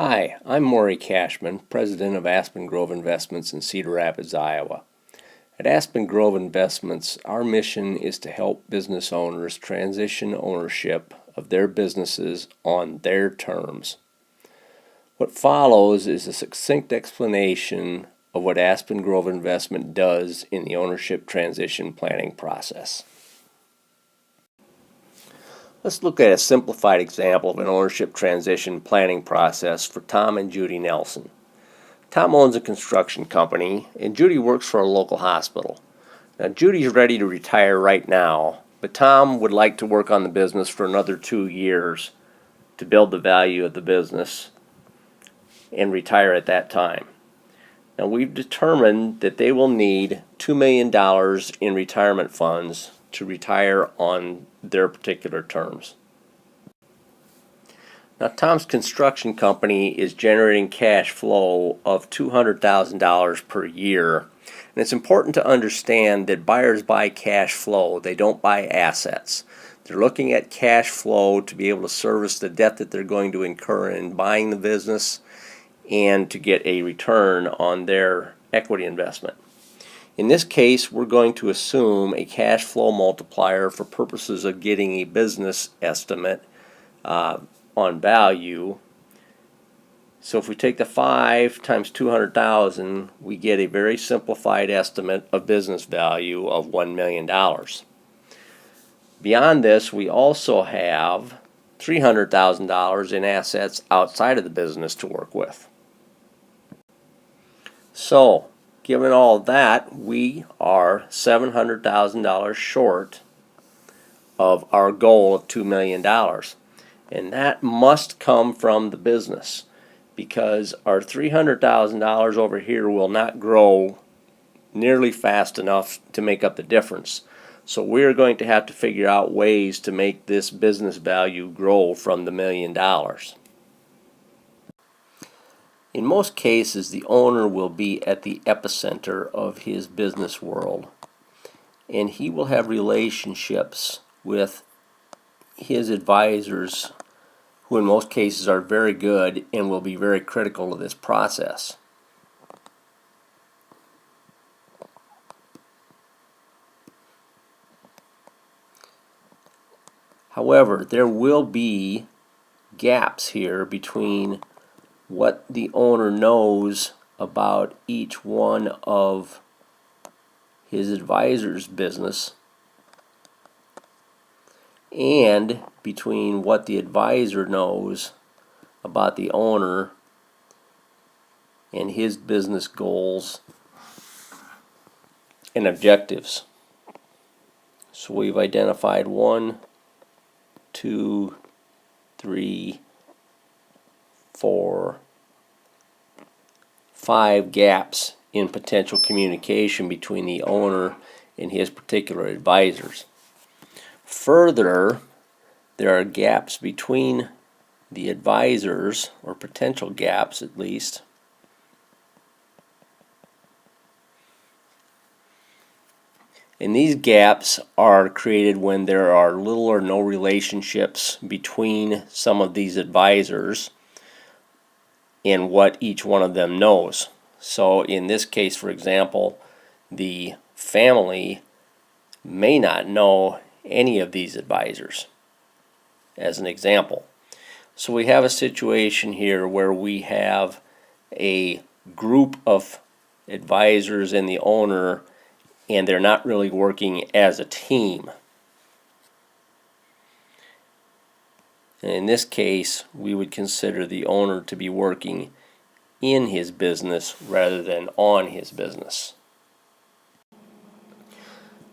Hi, I'm Maurie Cashman, President of Aspen Grove Investments in Cedar Rapids, Iowa. At Aspen Grove Investments, our mission is to help business owners transition ownership of their businesses on their terms. What follows is a succinct explanation of what Aspen Grove Investment does in the ownership transition planning process. Let's look at a simplified example of an ownership transition planning process for Tom and Judy Nelson. Tom owns a construction company, and Judy works for a local hospital. Now, Judy's ready to retire right now, but Tom would like to work on the business for another 2 years to build the value of the business and retire at that time. Now, we've determined that they will need $2 million in retirement funds to retire on their particular terms. Now, Tom's construction company is generating cash flow of $200,000 per year. And it's important to understand that buyers buy cash flow. They don't buy assets. They're looking at cash flow to be able to service the debt that they're going to incur in buying the business and to get a return on their equity investment. In this case, we're going to assume a cash flow multiplier for purposes of getting a business estimate on value. So if we take the 5 times 200,000, we get a very simplified estimate of business value of $1 million. Beyond this, we also have $300,000 in assets outside of the business to work with. So, given all that, we are $700,000 short of our goal of $2 million. And that must come from the business, because our $300,000 over here will not grow nearly fast enough to make up the difference. So we're going to have to figure out ways to make this business value grow from the $1 million. In most cases, the owner will be at the epicenter of his business world, and he will have relationships with his advisors, who in most cases are very good and will be very critical of this process. However, there will be gaps here between what the owner knows about each one of his advisor's business and between what the advisor knows about the owner and his business goals and objectives. So we've identified 1, 2, 3, 4, 5 gaps in potential communication between the owner and his particular advisors. Further, there are gaps between the advisors, or potential gaps at least, and these gaps are created when there are little or no relationships between some of these advisors and what each one of them knows. So in this case, for example, the family may not know any of these advisors, as an example. So we have a situation here where we have a group of advisors and the owner, and they're not really working as a team. And in this case, we would consider the owner to be working in his business rather than on his business.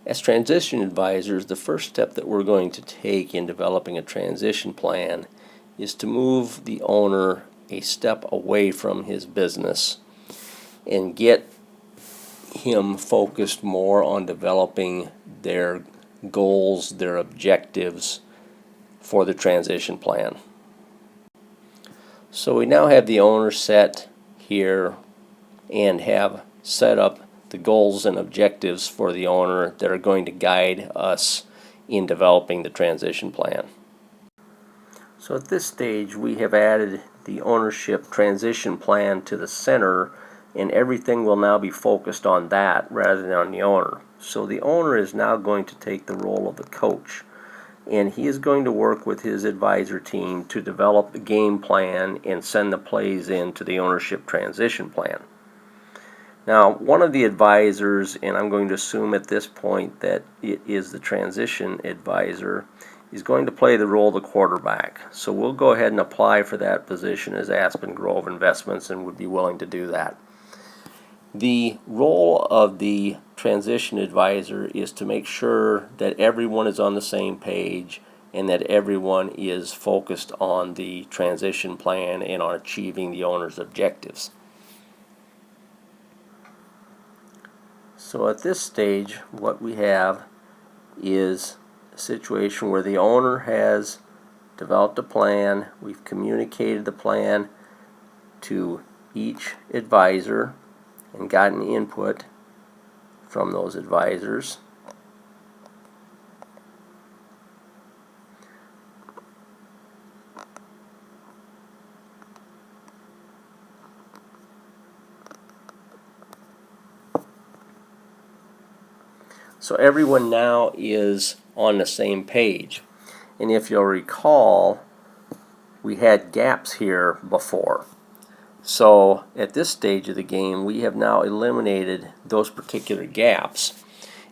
As transition advisors, the first step that we're going to take in developing a transition plan is to move the owner a step away from his business and get him focused more on developing their goals, their objectives for the transition plan. So we now have the owner set here and have set up the goals and objectives for the owner that are going to guide us in developing the transition plan. So at this stage, we have added the ownership transition plan to the center, and everything will now be focused on that rather than on the owner. So the owner is now going to take the role of the coach, and he is going to work with his advisor team to develop the game plan and send the plays into the ownership transition plan. Now, one of the advisors, and I'm going to assume at this point that it is the transition advisor, is going to play the role of the quarterback. So we'll go ahead and apply for that position as Aspen Grove Investments and would be willing to do that. The role of the transition advisor is to make sure that everyone is on the same page and that everyone is focused on the transition plan and on achieving the owner's objectives. So at this stage, what we have is a situation where the owner has developed a plan. We've communicated the plan to each advisor and gotten input from those advisors. So everyone now is on the same page. And if you'll recall, we had gaps here before. So at this stage of the game, we have now eliminated those particular gaps.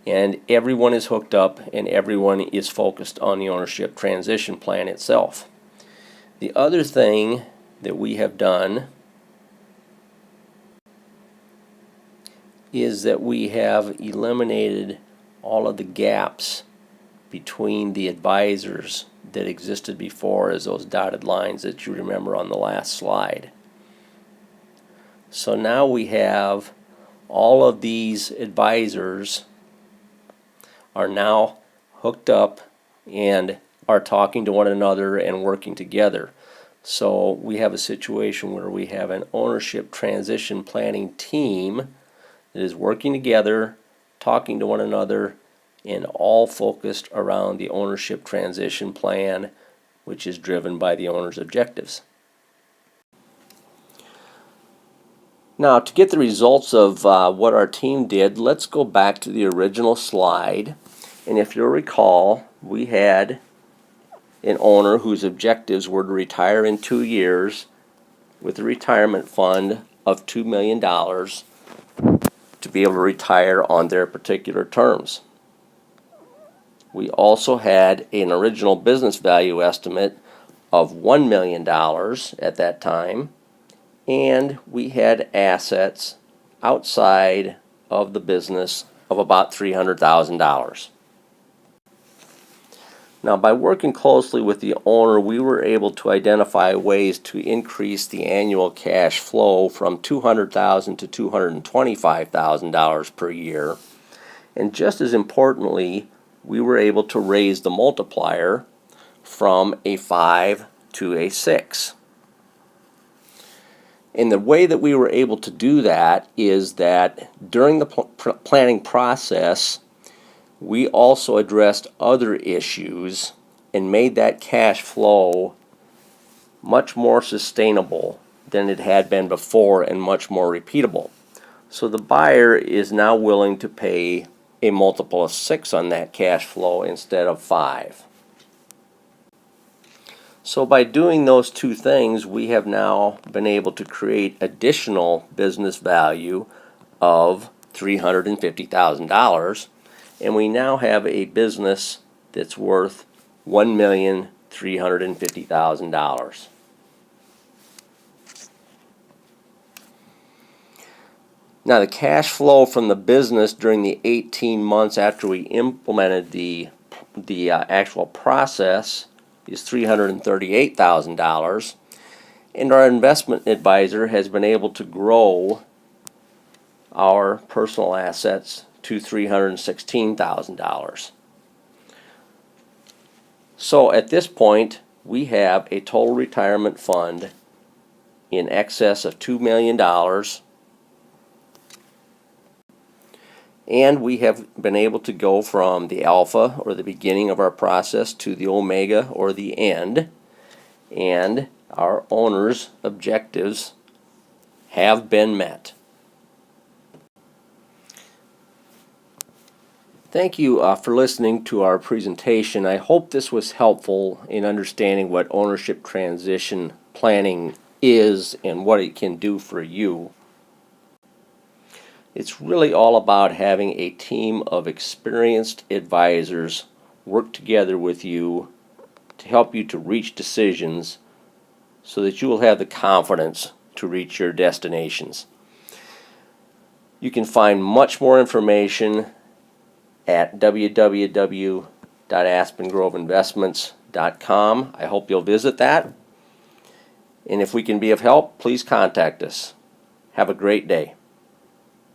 And everyone is hooked up and everyone is focused on the ownership transition plan itself. The other thing that we have done is that we have eliminated all of the gaps between the advisors that existed before as those dotted lines that you remember on the last slide. So now we have all of these advisors are now hooked up and are talking to one another and working together. So we have a situation where we have an ownership transition planning team that is working together, talking to one another, and all focused around the ownership transition plan, which is driven by the owner's objectives. Now, to get the results of what our team did, let's go back to the original slide. And if you'll recall, we had an owner whose objectives were to retire in 2 years with a retirement fund of $2 million to be able to retire on their particular terms. We also had an original business value estimate of $1 million at that time, and we had assets outside of the business of about $300,000. Now, by working closely with the owner, we were able to identify ways to increase the annual cash flow from $200,000 to $225,000 per year. And just as importantly, we were able to raise the multiplier from a 5 to a 6. And the way that we were able to do that is that during the planning process, we also addressed other issues and made that cash flow much more sustainable than it had been before and much more repeatable. So the buyer is now willing to pay a multiple of 6 on that cash flow instead of 5. So by doing those two things, we have now been able to create additional business value of $350,000, and we now have a business that's worth $1,350,000. Now, the cash flow from the business during the 18 months after we implemented the actual process is $338,000, and our investment advisor has been able to grow our personal assets to $316,000. So at this point, we have a total retirement fund in excess of $2 million, and we have been able to go from the alpha, or the beginning of our process, to the omega, or the end. And Our owners' objectives have been met. Thank you for listening to our presentation. I hope this was helpful in understanding what ownership transition planning is and what it can do for you. It's really all about having a team of experienced advisors work together with you to help you to reach decisions so that you will have the confidence to reach your destinations. You can find much more information at www.aspengroveinvestments.com. I hope you'll visit that. And if we can be of help, please contact us. Have a great day.